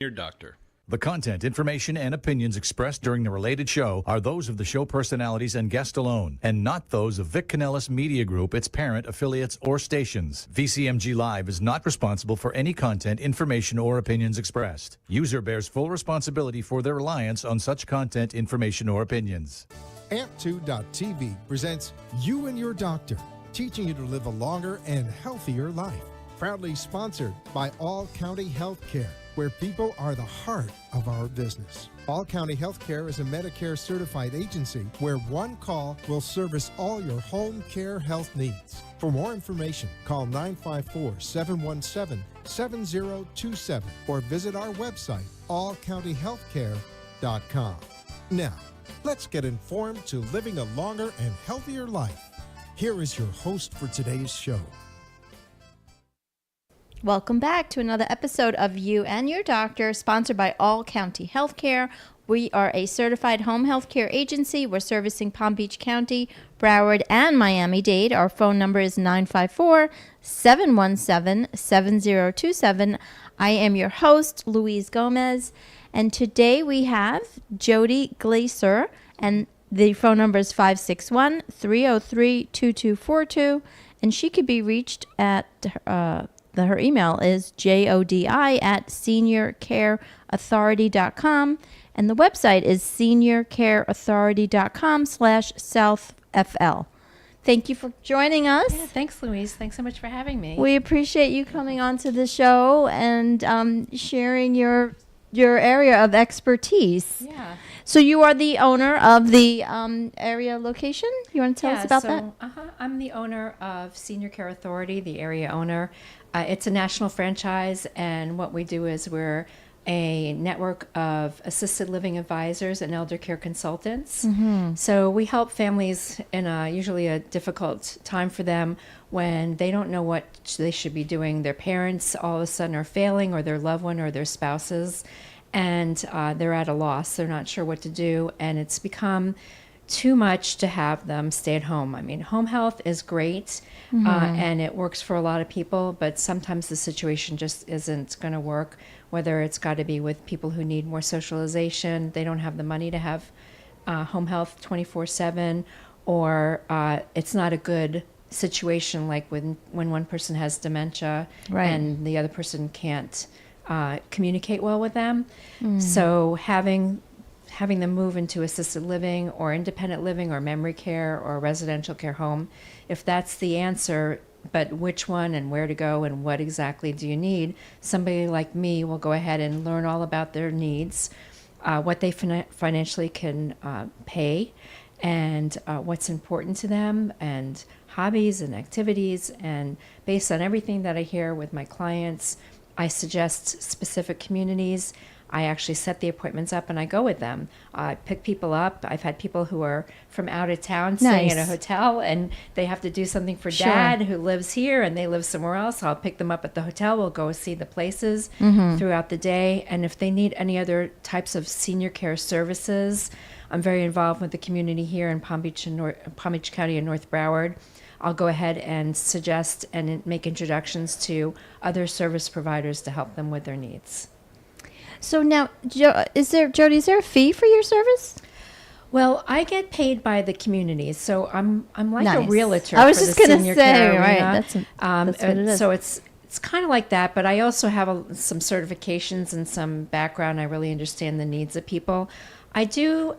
Your doctor. The content, information, and opinions expressed during the related show are those of the show personalities and guest alone, and not those of Vic Canellis Media Group, its parent, affiliates, or stations. VCMG Live is not responsible for any content, information, or opinions expressed. User bears full responsibility for their reliance on such content, information, or opinions. Amp2.tv presents You and Your Doctor, teaching you to live a longer and healthier life. Proudly sponsored by All County Healthcare, where people are the heart of our business. All County Healthcare is a Medicare certified agency where one call will service all your home care health needs. For more information, call 954-717-7027 or visit our website, allcountyhealthcare.com. Now, let's get informed to living a longer and healthier life. Here is your host for today's show. Welcome back to another episode of You and Your Doctor, sponsored by All County Healthcare. We are a certified home health care agency. We're servicing Palm Beach County, Broward, and Miami-Dade. Our phone number is 954-717-7027. I am your host, Louise Gomez, and today we have Jodi Glacer, and the phone number is 561-303-2242, and she could be reached at her email is jodi@seniorcareauthority.com, and the website is seniorcareauthority.com/southfl. Thank you for joining us. Yeah, thanks, Louise. Thanks so much for having me. We appreciate you coming on to the show and sharing your area of expertise. Yeah. So you are the owner of the area location? You want to tell us about that? I'm the owner of Senior Care Authority, the area owner. It's a national franchise, and what we do is we're a network of assisted living advisors and elder care consultants. Mm-hmm. So we help families in usually a difficult time for them when they don't know what they should be doing. Their parents all of a sudden are failing, or their loved one, or their spouses, and they're at a loss. They're not sure what to do, and it's become too much to have them stay at home. I mean, home health is great, and it works for a lot of people, but sometimes the situation just isn't going to work, whether it's got to be with people who need more socialization, they don't have the money to have home health 24/7, or it's not a good situation like when one person has dementia, right, and the other person can't communicate well with them. So having them move into assisted living or independent living or memory care or residential care home, if that's the answer, but which one and where to go and what exactly do you need, somebody like me will go ahead and learn all about their needs, what they financially can pay, and what's important to them, and hobbies and activities. And based on everything that I hear with my clients, I suggest specific communities. I actually set the appointments up and I go with them. I pick people up. I've had people who are from out of town staying in a hotel, and they have to do something for dad who lives here and they live somewhere else. I'll pick them up at the hotel. We'll go see the places throughout the day. And if they need any other types of senior care services, I'm very involved with the community here in Palm Beach County and North Broward. I'll go ahead and suggest and make introductions to other service providers to help them with their needs. So now, Jodi, is there a fee for your service? Well, I get paid by the community, so I'm like a realtor. I was for just the going to senior say, care right? arena. That's what it is. So it's kind of like that, but I also have some certifications and some background. I really understand the needs of people. I do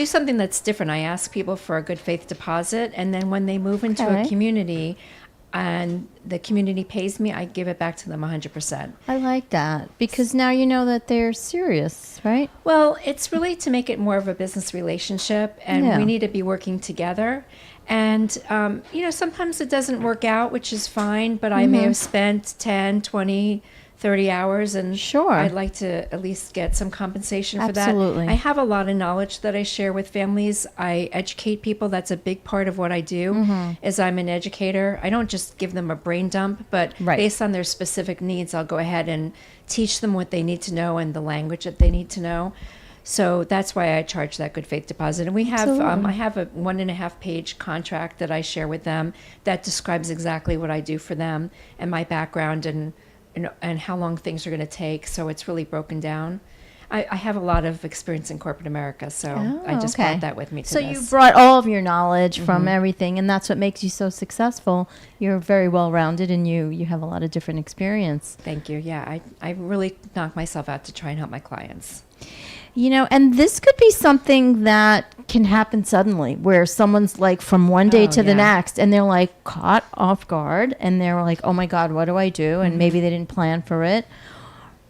something that's different. I ask people for a good faith deposit, and then when they move into a community and the community pays me, I give it back to them 100%. I like that, because now you know that they're serious, right? Well, it's really to make it more of a business relationship, and we need to be working together. And, sometimes it doesn't work out, which is fine, but I may have spent 10, 20, 30 hours, and I'd like to at least get some compensation for that. Absolutely. I have a lot of knowledge that I share with families. I educate people. That's a big part of what I do, is I'm an educator. I don't just give them a brain dump, but based on their specific needs, I'll go ahead and teach them what they need to know and the language that they need to know. So that's why I charge that good faith deposit. And we have, I have a 1.5 page contract that I share with them that describes exactly what I do for them and my background and and how long things are going to take. So it's really broken down. I have a lot of experience in corporate America, so I just brought that with me to So this. you brought all of your knowledge from everything, and that's what makes you so successful. You're very well-rounded, and you have a lot of different experience. Thank you. Yeah, I really knock myself out to try and help my clients. You know, and this could be something that can happen suddenly, where someone's like from one day to the next, and they're like caught off guard, and they're like, oh my God, what do I do? And maybe they didn't plan for it.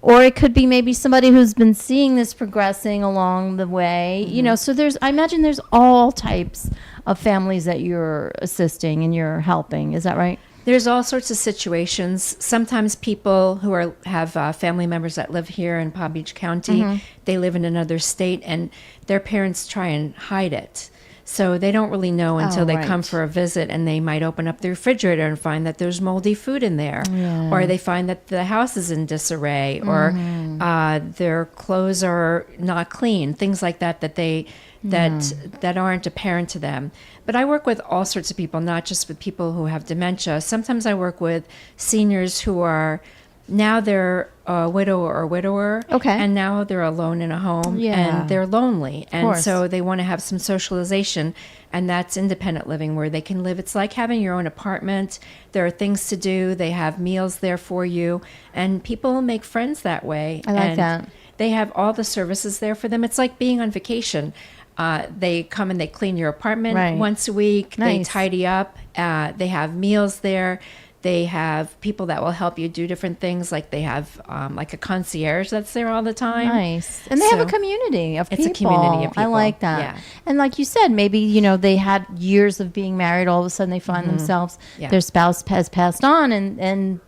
Or it could be maybe somebody who's been seeing this progressing along the way, you know, so I imagine there's all types of families that you're assisting and you're helping. Is that right? There's all sorts of situations. Sometimes people who have family members that live here in Palm Beach County, they live in another state, and their parents try and hide it. So they don't really know until they come for a visit, and they might open up the refrigerator and find that there's moldy food in there. Yeah. Or they find that the house is in disarray, or their clothes are not clean, things like that that aren't apparent to them. But I work with all sorts of people, not just with people who have dementia. Sometimes I work with seniors who are now they're a widow or widower, and now they're alone in a home, and they're lonely, and so they want to have some socialization, and that's independent living, where they can live. It's like having your own apartment. There are things to do. They have meals there for you, and people make friends that way. I like that. They have all the services there for them. It's like being on vacation. They come and they clean your apartment once a week. Nice. They tidy up. They have meals there. They have people that will help you do different things. Like they have like a concierge that's there all the time. Nice. And they have a community of people. It's a community of people. I like that. Yeah. And like you said, maybe, you know, they had years of being married. All of a sudden they find themselves, their spouse has passed on, and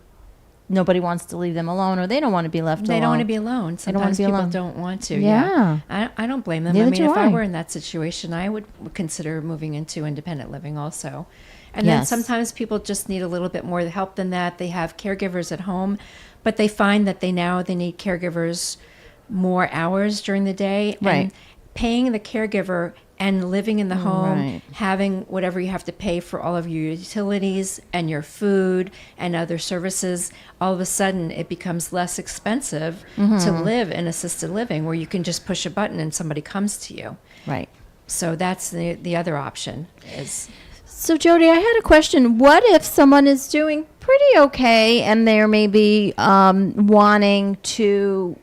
nobody wants to leave them alone, or they don't want to be left alone. They don't want to be alone. Sometimes people don't want to. Yeah. I don't blame them. Neither I mean, do if I were in that situation, I would consider moving into independent living also. And then sometimes people just need a little bit more help than that. They have caregivers at home, but they find that they need caregivers more hours during the day. Right. And paying the caregiver and living in the home, having whatever you have to pay for all of your utilities and your food and other services, all of a sudden it becomes less expensive to live in assisted living, where you can just push a button and somebody comes to you. Right. So that's the other option is... So, Jodi, I had a question. What if someone is doing pretty okay and they're maybe wanting to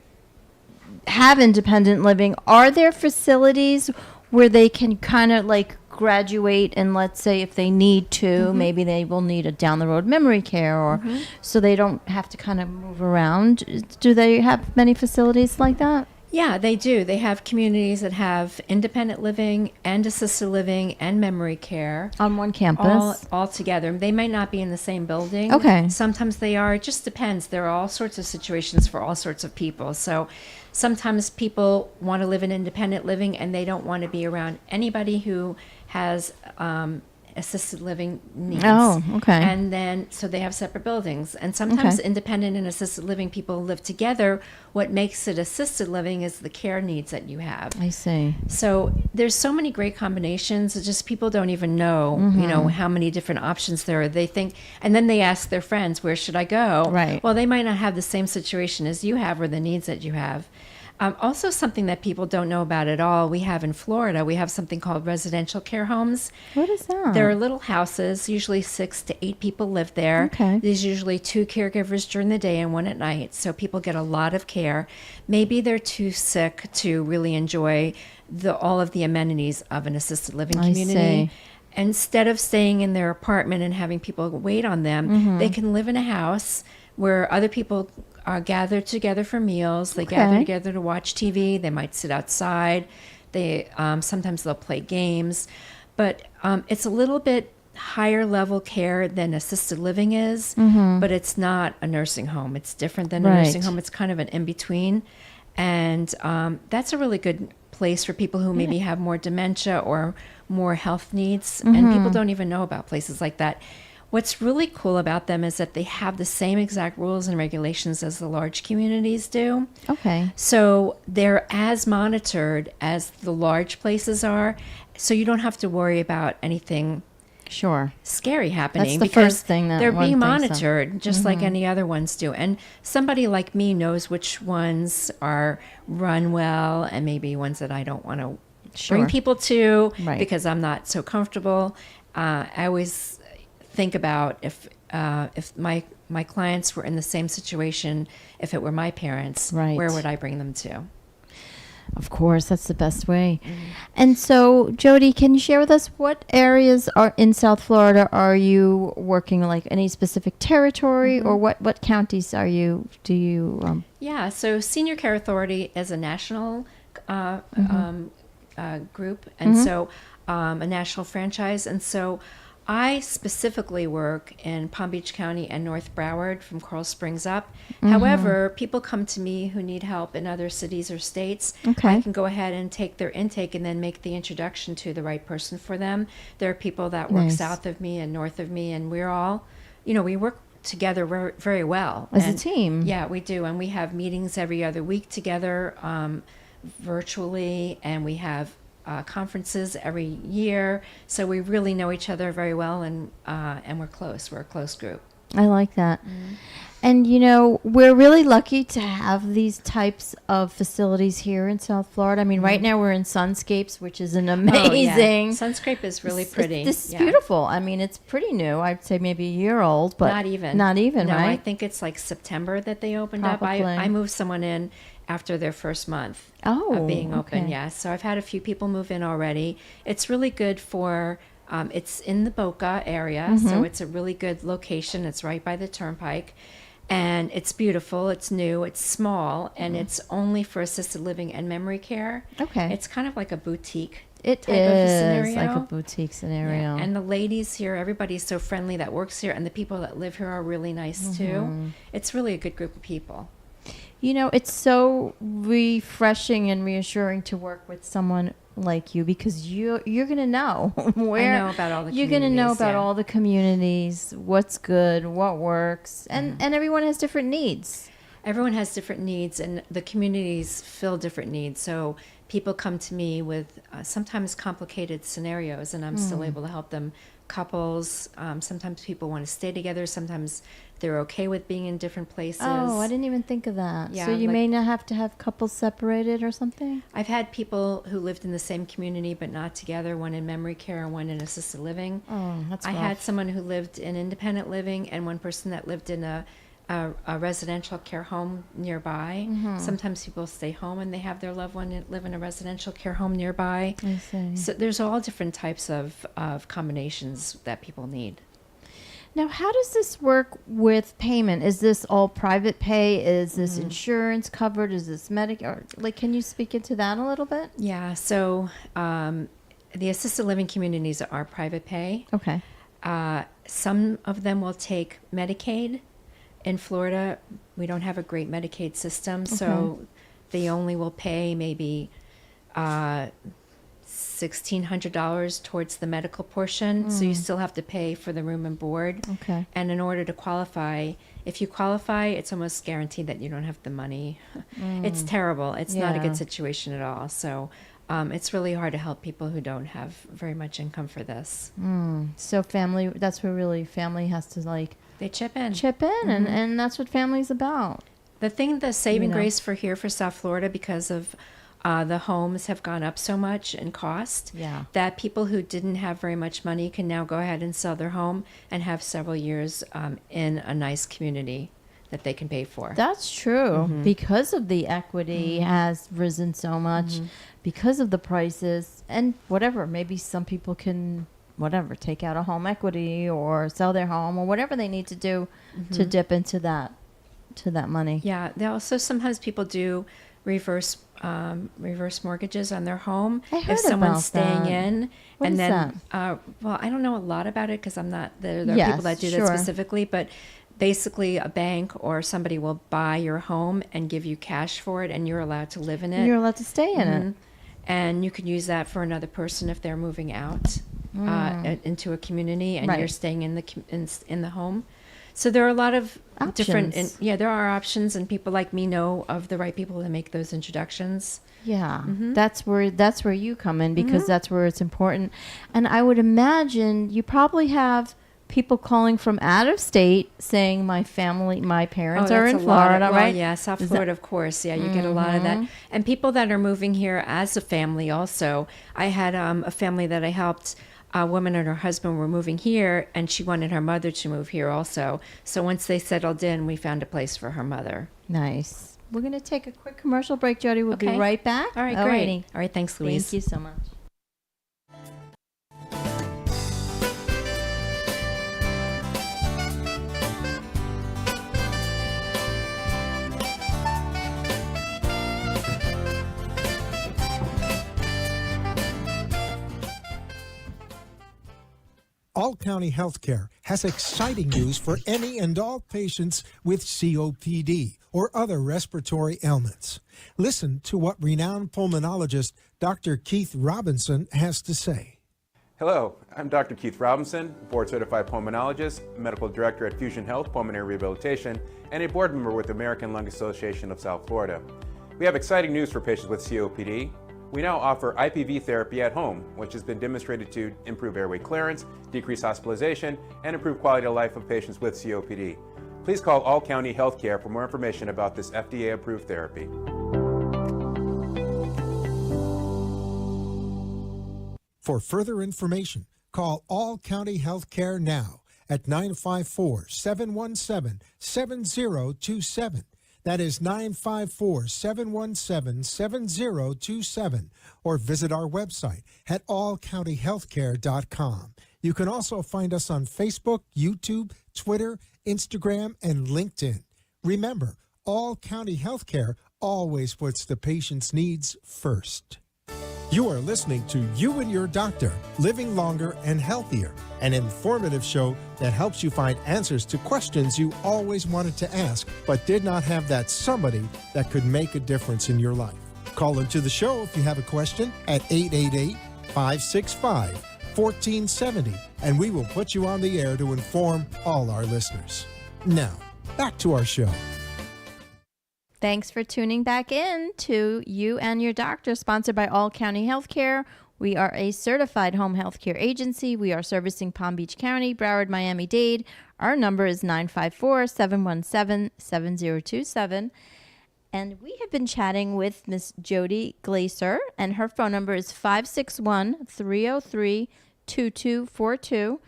have independent living? Are there facilities where they can kind of like graduate, and let's say if they need to, maybe they will need a down-the-road memory care, or so they don't have to kind of move around? Do they have many facilities like that? Yeah, they do. They have communities that have independent living and assisted living and memory care. On one campus? All together. They may not be in the same building. Okay. Sometimes they are. It just depends. There are all sorts of situations for all sorts of people. So sometimes people want to live in independent living and they don't want to be around anybody who has assisted living needs. Oh, okay. And then, so they have separate buildings. And sometimes independent and assisted living people live together. What makes it assisted living is the care needs that you have. I see. So there's so many great combinations. It's just people don't even know, you know, how many different options there are. They think, and then they ask their friends, where should I go? Right. Well, they might not have the same situation as you have or the needs that you have. Also, something that people don't know about at all, we have in Florida, we have something called residential care homes. What is that? They're little houses, usually 6 to 8 people live there. Okay. There's usually 2 caregivers during the day and 1 at night, so people get a lot of care. Maybe they're too sick to really enjoy all of the amenities of an assisted living community. I see. Instead of staying in their apartment and having people wait on them, they can live in a house where other people are gathered together for meals. They gather together to watch TV. They might sit outside. They sometimes they'll play games, but it's a little bit higher level care than assisted living is. But it's not a nursing home. It's different than a nursing home. It's kind of an in between, and that's a really good place for people who maybe have more dementia or more health needs, and people don't even know about places like that. What's really cool about them is that they have the same exact rules and regulations as the large communities do. Okay. So they're as monitored as the large places are. So you don't have to worry about anything Sure. scary happening. That's the because first thing that they're one being thinks of. monitored just like any other ones do. And somebody like me knows which ones are run well and maybe ones that I don't want to bring Sure. people to Right. because I'm not so comfortable. I always think about if my clients were in the same situation, if it were my parents, Right. where would I bring them to? Of course, that's the best way. And so, Jodi, can you share with us what areas are in South Florida are you working, like any specific territory, or what counties do you? Yeah, so Senior Care Authority is a national group, and so a national franchise. And so I specifically work in Palm Beach County and North Broward from Coral Springs up. However, people come to me who need help in other cities or states. Okay. I can go ahead and take their intake and then make the introduction to the right person for them. There are people that work Nice. south of me and north of me, and we're all, we work together very, very well. As a And team. Yeah, we do. And we have meetings every other week together virtually, and we have conferences every year. So we really know each other very well, and we're close. We're a close group. I like that. And we're really lucky to have these types of facilities here in South Florida. I mean, right now we're in Sunscapes, which is an amazing. Sunscrape is really pretty. This is Yeah. beautiful. I mean, it's pretty new. I'd say maybe a year old, but Not even. No, right? I think it's like September that they opened up. Probably. I moved someone in after their first month of being open. okay. Yeah, so I've had a few people move in already. It's really good for. It's in the Boca area, so it's a really good location. It's right by the turnpike. And it's beautiful, it's new, it's small, and it's only for assisted living and memory care. Okay. It's kind of like a boutique It type of a is scenario. like a boutique scenario. Yeah. And the ladies here, everybody's so friendly that works here, and the people that live here are really nice too. It's really a good group of people. It's so refreshing and reassuring to work with someone like you, because you're going to know where I know about all the you're going to know communities, about yeah. all the communities, what's good, what works, and everyone has different needs. Everyone has different needs, and the communities fill different needs. So people come to me with sometimes complicated scenarios, and I'm still able to help them. Couples, sometimes people want to stay together. Sometimes they're okay with being in different places. Oh, I didn't even think of that. Yeah, So you like- may not have to have couples separated or something? I've had people who lived in the same community but not together, one in memory care and one in assisted living. Oh, that's I rough. had someone who lived in independent living and one person that lived in a residential care home nearby. Sometimes people stay home and they have their loved one live in a residential care home nearby. I see. So there's all different types of combinations that people need. Now, how does this work with payment? Is this all private pay? Is this insurance covered? Is this Medicare? Like, can you speak into that a little bit? Yeah, so the assisted living communities are private pay. Okay. Some of them will take Medicaid. In Florida, we don't have a great Medicaid system, so they only will pay maybe $1,600 towards the medical portion. So you still have to pay for the room and board. Okay. And in order to qualify, if you qualify, it's almost guaranteed that you don't have the money. It's terrible. It's not a Yeah. good situation at all. So it's really hard to help people who don't have very much income for this. So family, that's where really family has to They chip in. chip in, and that's what family's about. The thing, the saving know. grace for here for South Florida, because of the homes have gone up so much in cost, Yeah. that people who didn't have very much money can now go ahead and sell their home and have several years in a nice community that they can pay for. That's true. Because of the equity has risen so much, because of the prices, and whatever, maybe some people can take out a home equity or sell their home or whatever they need to do to dip into that money. Yeah, they also sometimes people do reverse mortgages on their home I heard if someone's about staying that. in. What and is then, that? well, I don't know a lot about it because I'm not. There are Yes, people that do sure. that specifically, but basically, a bank or somebody will buy your home and give you cash for it, and you're allowed to live in it. You're allowed to stay in it. And you can use that for another person if they're moving out into a community and Right. you're staying in the home. So there are a lot of different, Options. there are options, and people like me know of the right people to make those introductions. Yeah, that's where you come in, because that's where it's important. And I would imagine you probably have people calling from out of state saying my parents are that's in a lot Florida, well, right? yeah, South Florida, of course. Yeah, you get a lot of that. And people that are moving here as a family also. I had a family that I helped. A woman and her husband were moving here, and she wanted her mother to move here also. So once they settled in, we found a place for her mother. Nice. We're going to take a quick commercial break, Jodi. We'll be Okay. right back. All right, Alrighty. great. All right, thanks, Louise. Thank you so much. All County Healthcare has exciting news for any and all patients with COPD or other respiratory ailments. Listen to what renowned pulmonologist Dr. Keith Robinson has to say. Hello, I'm Dr. Keith Robinson, board-certified pulmonologist, medical director at Fusion Health Pulmonary Rehabilitation, and a board member with the American Lung Association of South Florida. We have exciting news for patients with COPD. We now offer IPV therapy at home, which has been demonstrated to improve airway clearance, decrease hospitalization, and improve quality of life of patients with COPD. Please call All County Healthcare for more information about this FDA-approved therapy. For further information, call All County Healthcare now at 954-717-7027. That is 954-717-7027, or visit our website at allcountyhealthcare.com. You can also find us on Facebook, YouTube, Twitter, Instagram, and LinkedIn. Remember, All County Healthcare always puts the patient's needs first. You are listening to You and Your Doctor, Living Longer and Healthier, an informative show that helps you find answers to questions you always wanted to ask, but did not have that somebody that could make a difference in your life. Call into the show if you have a question at 888-565-1470, and we will put you on the air to inform all our listeners. Now, back to our show. Thanks for tuning back in to You and Your Doctor, sponsored by All County Healthcare. We are a certified home healthcare agency. We are servicing Palm Beach County, Broward, Miami-Dade. Our number is 954-717-7027. And we have been chatting with Miss Jodi Glacer, and her phone number is 561-303-2242.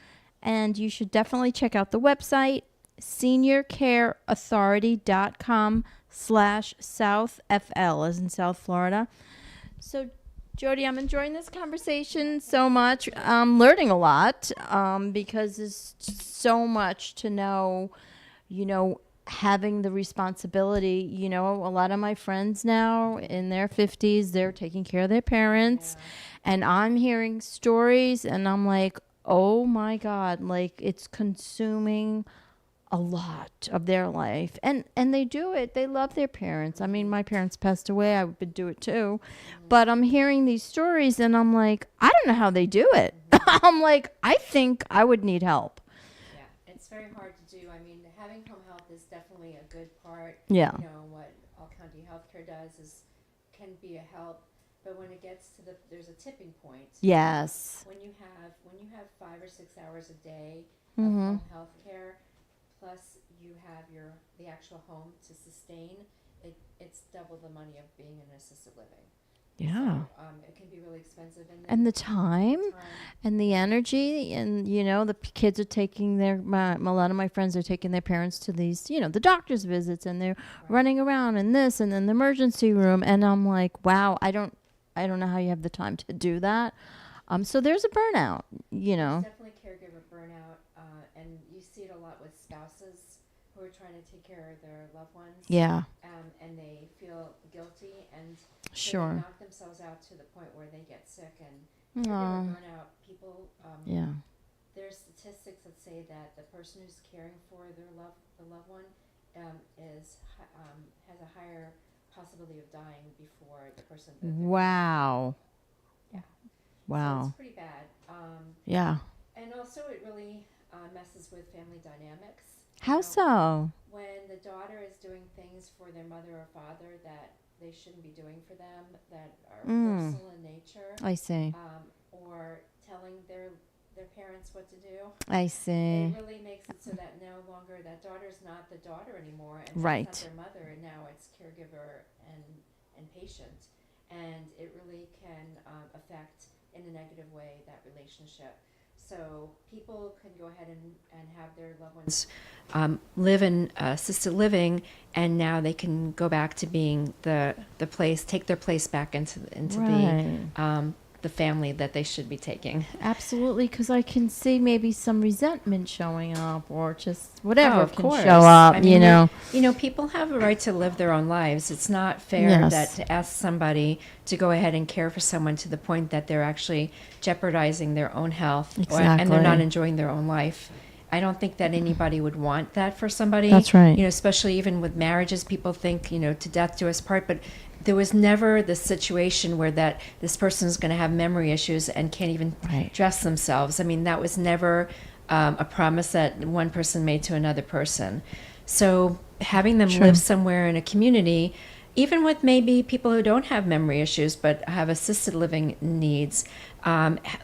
And you should definitely check out the website, seniorcareauthority.com/SouthFL, as in South Florida. So, Jodi, I'm enjoying this conversation so much. I'm learning a lot because there's so much to know, having the responsibility. A lot of my friends now in their 50s, they're taking care of their parents. Yeah. And I'm hearing stories and I'm like, oh my God, like it's consuming a lot of their life, and they do it. They love their parents. I mean, my parents passed away. I would do it too, but I'm hearing these stories, and I'm like, I don't know how they do it. I'm like, I think I would need help. Yeah, it's very hard to do. I mean, having home health is definitely a good part. Yeah. What All County Healthcare does can be a help, but when it gets to there's a tipping point. Yes. When you have 5 or 6 hours a day of home health care, plus you have the actual home to sustain, it's double the money of being in assisted living. Yeah. So, it can be really expensive. And the time and the energy, and the kids are taking a lot of my friends are taking their parents to these, the doctor's visits, and they're running around and this and then the emergency room, and I'm like, wow, I don't know how you have the time to do that. So there's a burnout, There's definitely caregiver burnout, and you see it a lot with spouses who are trying to take care of their loved ones. Yeah. And they feel guilty, and Sure. they knock themselves out to the point where they get sick. And caregiver burnout, people. Yeah. There's statistics that say that the person who's caring for the loved one has a higher possibility of dying before the person. Wow. Yeah. Wow. So it's pretty bad. Yeah. And also, it really messes with family dynamics. How so? When the daughter is doing things for their mother or father that they shouldn't be doing for them, that are personal in nature, I see. or telling their parents what to do, I see. it really makes it so that no longer that daughter's not the daughter anymore, and Right. that's not their mother, and now it's caregiver and patient, and it really can affect in a negative way that relationship. So people can go ahead and have their loved ones live in assisted living, and now they can go back to being the place, take their place back into Right. the family that they should be taking. Absolutely, because I can see maybe some resentment showing up, or just whatever of can course. show up. I mean, you know. People have a right to live their own lives. It's not fair Yes. that to ask somebody to go ahead and care for someone to the point that they're actually jeopardizing their own health, and they're not Exactly. enjoying their own life. I don't think that anybody would want that for somebody. That's right. Especially even with marriages, people think, to death do us part, but there was never the situation where that this person's going to have memory issues and can't even Right. dress themselves. I mean, that was never a promise that one person made to another person. So having them True. live somewhere in a community, even with maybe people who don't have memory issues but have assisted living needs,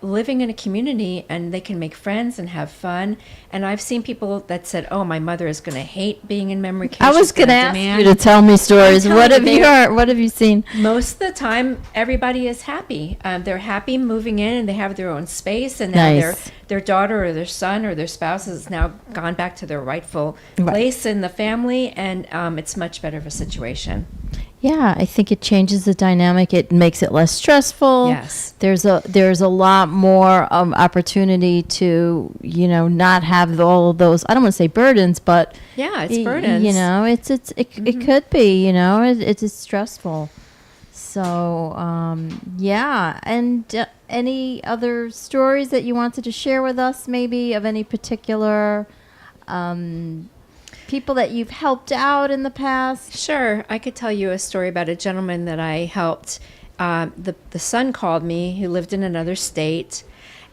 living in a community, and they can make friends and have fun. And I've seen people that said, "Oh, my mother is going to hate being in memory care." I was She's going to gonna ask demand." you to tell me stories. I'm What telling have you, you heard? What have you seen? Most of the time, everybody is happy. They're happy moving in, and they have their own space. And now Nice. their daughter or their son or their spouse has now gone back to their rightful Right. place in the family, and it's much better of a situation. Yeah, I think it changes the dynamic. It makes it less stressful. Yes. There's a lot more opportunity to not have all of those. I don't want to say burdens, but Yeah, it's burdens. It could be. It's stressful. So yeah, and any other stories that you wanted to share with us, maybe of any particular people that you've helped out in the past? Sure, I could tell you a story about a gentleman that I helped. The son called me, who lived in another state,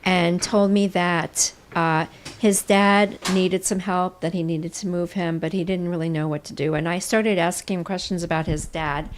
and told me that his dad needed some help, that he needed to move him, but he didn't really know what to do. And I started asking him questions about his dad,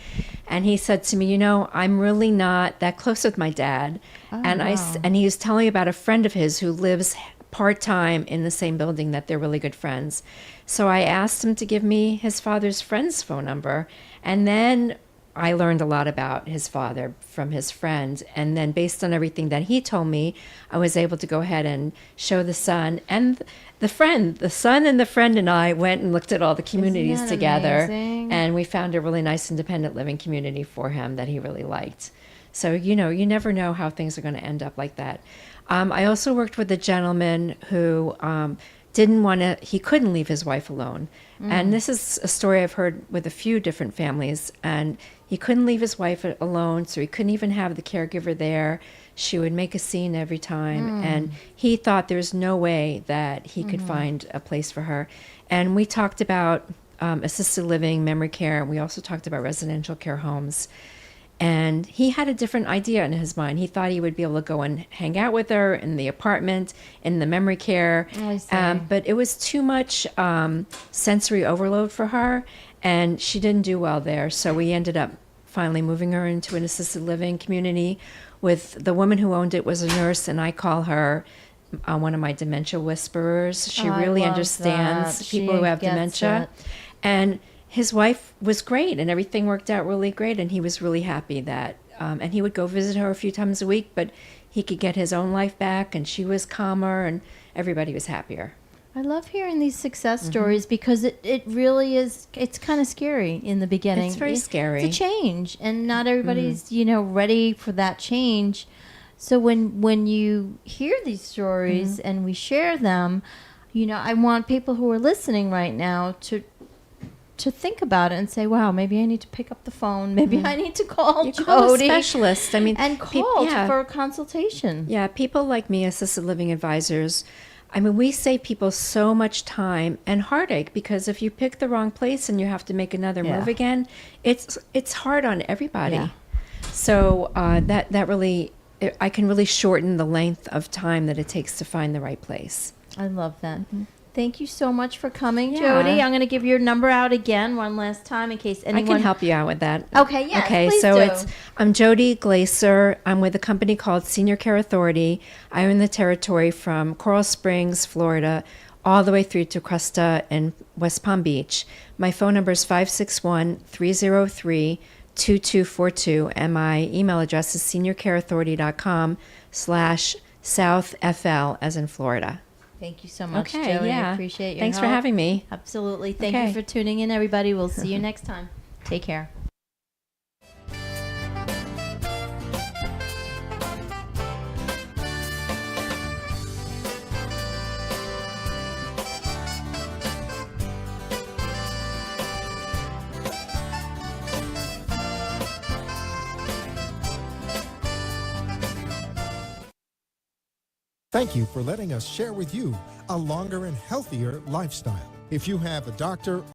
and he said to me, I'm really not that close with my dad. And he was telling me about a friend of his who lives part-time in the same building, that they're really good friends. So I asked him to give me his father's friend's phone number, and then I learned a lot about his father from his friend. And then based on everything that he told me, I was able to go ahead and show the son and the son and the friend and I went and looked at all the communities that together. amazing? And we found a really nice independent living community for him that he really liked. So, you never know how things are going to end up like that. I also worked with a gentleman who he couldn't leave his wife alone. And this is a story I've heard with a few different families. And he couldn't leave his wife alone, so he couldn't even have the caregiver there. She would make a scene every time. And he thought there was no way that he could find a place for her. And we talked about assisted living, memory care, and we also talked about residential care homes. And he had a different idea in his mind. He thought he would be able to go and hang out with her in the apartment, in the memory care. I see. But it was too much sensory overload for her, and she didn't do well there. So we ended up finally moving her into an assisted living community. With the woman who owned it was a nurse, and I call her one of my dementia whisperers. She I really love understands that. people She who have gets dementia. it. And his wife was great, and everything worked out really great, and he was really happy that, and he would go visit her a few times a week, but he could get his own life back, and she was calmer, and everybody was happier. I love hearing these success stories because it really is. It's kind of scary in the beginning. It's very scary. It's a change, and not everybody's ready for that change. So when you hear these stories and we share them, I want people who are listening right now to think about it and say, wow, maybe I need to pick up the phone. Maybe I need to call You call a Jodi specialist. I mean, and call for a consultation. Yeah, people like me, assisted living advisors, I mean, we save people so much time and heartache, because if you pick the wrong place and you have to make another move again, it's hard on everybody. Yeah. So that really, I can really shorten the length of time that it takes to find the right place. I love that. Thank you so much for coming, Yeah. Jodi. I'm going to give your number out again one last time in case anyone... I can help you out with that. Okay, yes, Okay, please so do. I'm Jodi Glacer. I'm with a company called Senior Care Authority. I own the territory from Coral Springs, Florida, all the way through to Cresta and West Palm Beach. My phone number is 561-303-2242, and my email address is seniorcareauthority.com/SouthFL, as in Florida. Thank you so much, Okay, Jodi. yeah. I appreciate your Thanks for help. having me. Absolutely. Thank Okay. you for tuning in, everybody. We'll see you next time. Take care. Thank you for letting us share with you a longer and healthier lifestyle. If you have a doctor